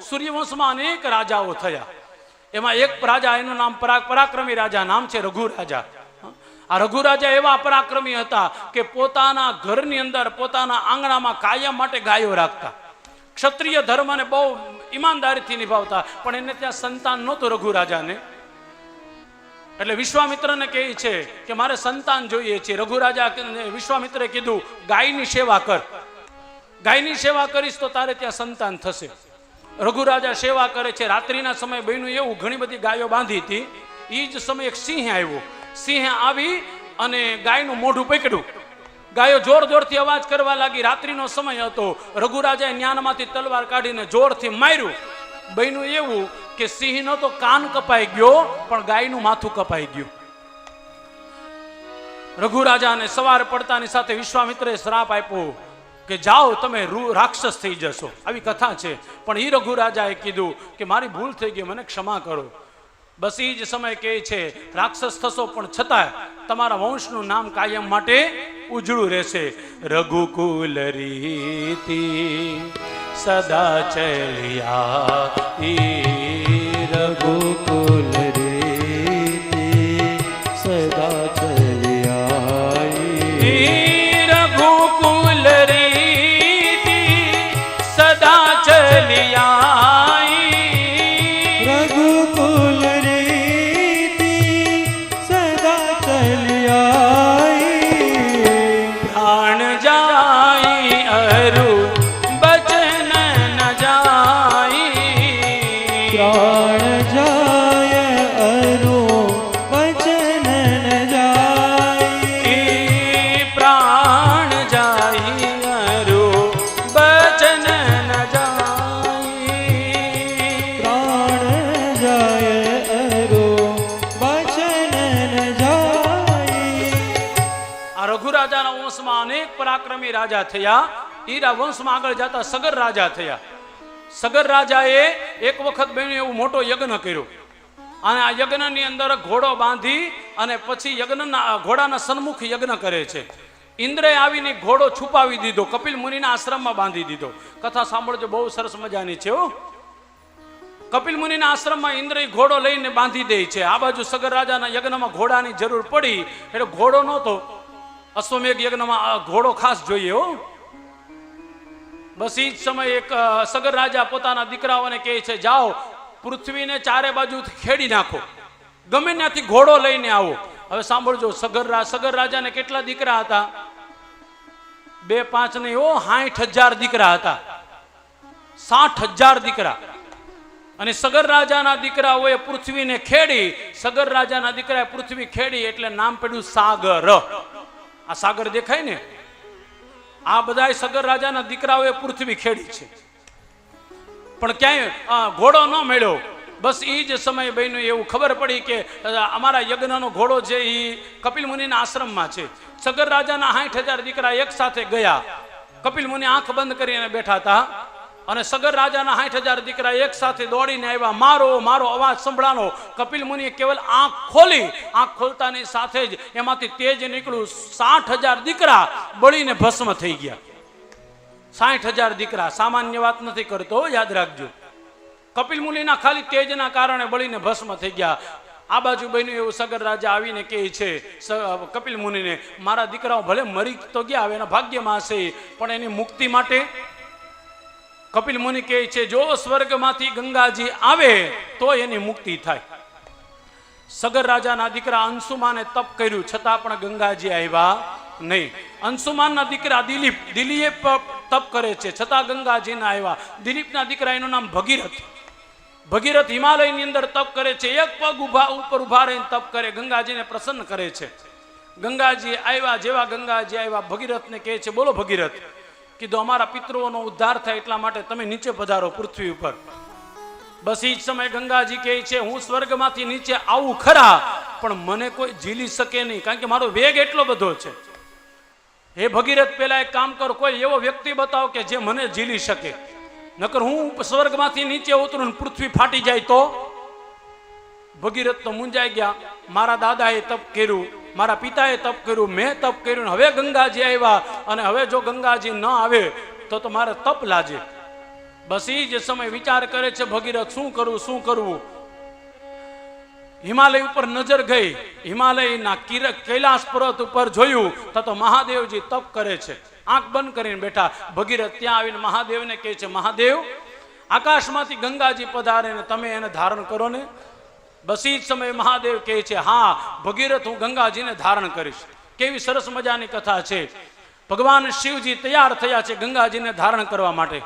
સૂર્યવંશમાં અનેક રાજાઓ થયા. એમાં એક રાજા, એનું નામ પરાક્રમી રાજા નામ છે રઘુ રાજા. આ રઘુ રાજા એવા પરાક્રમી હતા કે પોતાના ઘરની અંદર, પોતાના આંગણામાં કાયમ માટે ગાયો રાખતા. ક્ષત્રિય ધર્મને બહુ ઈમાનદારીથી નિભાવતા. પણ એને ત્યાં સંતાન નહોતું રઘુ રાજાને. એટલે વિશ્વામિત્રને કહે છે કે મારે સંતાન જોઈએ છે. રઘુ રાજા વિશ્વામિત્રે કીધું ગાયની સેવા કર, ગાયની સેવા કરીશ તો તારે ત્યાં સંતાન થશે. રઘુ રાજા સેવા કરે છે. રાત્રિના સમયે બન્યું એવું, ઘણી બધી ગાયો બાંધી હતી. એ જ સમયે એક સિંહ આવ્યો. સિંહ આવી અને ગાયનું મોઢું પકડ્યું. ગાયો જોર જોરથી અવાજ કરવા લાગી. રાત્રિનો સમય હતો. રઘુ રાજાએ ન્યાનમાંથી તલવાર કાઢીને જોરથી માર્યું. બન્યું એવું કે સિંહનો તો કાન કપાઈ ગયો, પણ ગાયનું માથું કપાઈ ગયું. રઘુ રાજાને સવાર પડતાની સાથે વિશ્વામિત્રે શ્રાપ આપ્યો કે જાઓ તમે રાક્ષસ થઈ જશો. આવી કથા છે. પણ એ રઘુ રાજાએ કીધું કે મારી ભૂલ થઈ ગઈ, મને ક્ષમા કરો. બસ એ જ સમય કહે છે રાક્ષસ થશો પણ છતાં તમારા વંશનું નામ કાયમ માટે ઉજળું રહેશે. રઘુકુલ રીતિ સદા ચલ્યા, રઘુકુલ રીતિ સદા ચલ્યા, રઘુકુલ રીતિ સદા ચલ્યા, રઘુકુલ રીતિ સદા ચલ્યા. પ્રાણ જાય અરુ બચન ન જાય, પ્રાણ જાય અરુ વચન ન જાય, પ્રાણ જાય અરુ બચન ન જાય, પ્રાણ જાય અરુ વચન ન જાય. આ રઘુ રાજાના વંશમાં અનેક પરાક્રમી રાજા થયા. ઈરા વંશમાં આગળ જતા સગર રાજા થયા. સગર રાજાએ એક વખત બન્યું એવું મોટો યજ્ઞ કર્યો. અને આ યજ્ઞની અંદર ઘોડો બાંધી અને પછી યજ્ઞના ઘોડાના સન્મુખ યજ્ઞ કરે છે. ઇન્દ્રએ આવીને ઘોડો છુપાવી દીધો, કપિલ મુનિના આશ્રમમાં બાંધી દીધો. કથા સાંભળજો, બહુ સરસ મજાની છે. કપિલ મુનિના આશ્રમમાં ઇન્દ્ર ઘોડો લઈને બાંધી દે છે. આ બાજુ સગર રાજાના યજ્ઞમાં ઘોડાની જરૂર પડી એટલે ઘોડો નહોતો. અશ્વમેઘ યજ્ઞમાં ઘોડો ખાસ જોઈએ. બસ એ જ સમયે એક સગર રાજા પોતાના દીકરાઓને કહે છે જાઓ પૃથ્વીને ચારે બાજુથી ખેડી નાખો, ગમે ત્યાંથી ઘોડો લઈને આવો. હવે સાંભળજો, સગર રાજાને કેટલા દીકરા હતા? 2 5 નહીં, 60,000 દીકરા હતા. 60,000 દીકરા. અને સગર રાજાના દીકરાઓએ પૃથ્વીને ખેડી. સગર રાજાના દીકરાએ પૃથ્વી ખેડી એટલે નામ પડ્યું સાગર. આ સાગર દેખાય ને, આ બધા સગર રાજાના દીકરાઓએ પૃથ્વી ખેડી છે. પણ ક્યાંય ઘોડો ન મળ્યો. બસ એ જ સમય બન્યું એવું, ખબર પડી કે અમારા યજ્ઞનો ઘોડો છે એ કપિલ મુનિના આશ્રમમાં છે. સગર રાજાના 60,000 દીકરા એક સાથે ગયા. કપિલ મુનિ આંખ બંધ કરીને બેઠા હતા અને સગર રાજાના 60,000 દીકરા એક સાથે દોડીને આવ્યા. મારો મારો અવાજ સંભળાનો. કપિલ મુનિએ કેવલ આંખ ખોલી. આંખ ખોલતાની સાથે જ એમાંથી તેજ નીકળ્યું. 60,000 દીકરા બળીને ભસ્મ થઈ ગયા. 60,000 દીકરા સામાન્ય વાત નથી કરતો, યાદ રાખજો. કપિલ મુનિના ખાલી તેજના કારણે બળીને ભસ્મ થઈ ગયા. આ બાજુ બન્યું એવું, સગર રાજા આવીને કહે છે કપિલ મુનિને મારા દીકરાઓ ભલે મરી તો ગયા, હવે એના ભાગ્યમાં હશે, પણ એની મુક્તિ માટે કપિલ મુનિ કહે છે જો સ્વર્ગમાંથી ગંગાજી આવે તો એની મુક્તિ થાય. સગર રાજાના દીકરા અંશુમાને તપ કર્યું છતાં પણ ગંગાજી આવ્યા નહીં. અંશુમાનના દીકરા દિલીપ તપ કરે છે છતાં ગંગાજી ના આવ્યા. દિલીપના દીકરા એનું નામ ભગીરથ. ભગીરથ હિમાલયની અંદર તપ કરે છે. એક પગ ઉપર ઉભા રહીને તપ કરે, ગંગાજીને પ્રસન્ન કરે છે. ગંગાજી આવ્યા. જેવા ગંગાજી આવ્યા, ભગીરથને કહે છે બોલો ભગીરથ, કીધું અમારા પિતૃઓનો ઉદ્ધાર થાય એટલા માટે તમે નીચે પધારો પૃથ્વી ઉપર. બસ એ જ સમયે ગંગાજી કહે છે હું સ્વર્ગમાંથી નીચે આવું ખરા, પણ મને કોઈ ઝીલી શકે નહીં, કારણ કે મારો વેગ એટલો બધો છે. હે ભગીરથ, પેલા એક કામ કરો, કોઈ એવો વ્યક્તિ બતાવો કે જે મને ઝીલી શકે, નકર હું સ્વર્ગમાંથી નીચે ઉતરું પૃથ્વી ફાટી જાય તો. ભગીરથ તો મૂંઝાઈ ગયા. મારા દાદાએ તપ કર્યું, મારા પિતાએ તપ કર્યું, મેં તપ કર્યું, હવે ગંગાજી આવ્યા અને હવે જો ગંગાજી ન આવે તો મારે તપ લાજે. બસ એ જ સમય વિચાર કરે છે ભગીરથ શું કરવું શું કરવું. હિમાલય ઉપર નજર ગઈ, હિમાલયના કૈલાસ પર્વત ઉપર જોયું તો મહાદેવજી તપ કરે છે, આંખ બંધ કરીને બેઠા. ભગીરથ ત્યાં આવીને મહાદેવને કહે છે, મહાદેવ આકાશમાંથી ગંગાજી પધારે ને તમે એને ધારણ કરો ને. બસ એ જ સમયે મહાદેવ કહે છે, હા ભગીરથ હું ગંગાજીને ધારણ કરીશ. કેવી સરસ મજાની કથા છે. ભગવાન શિવજી તૈયાર થયા છે ગંગાજીને ધારણ કરવા માટે.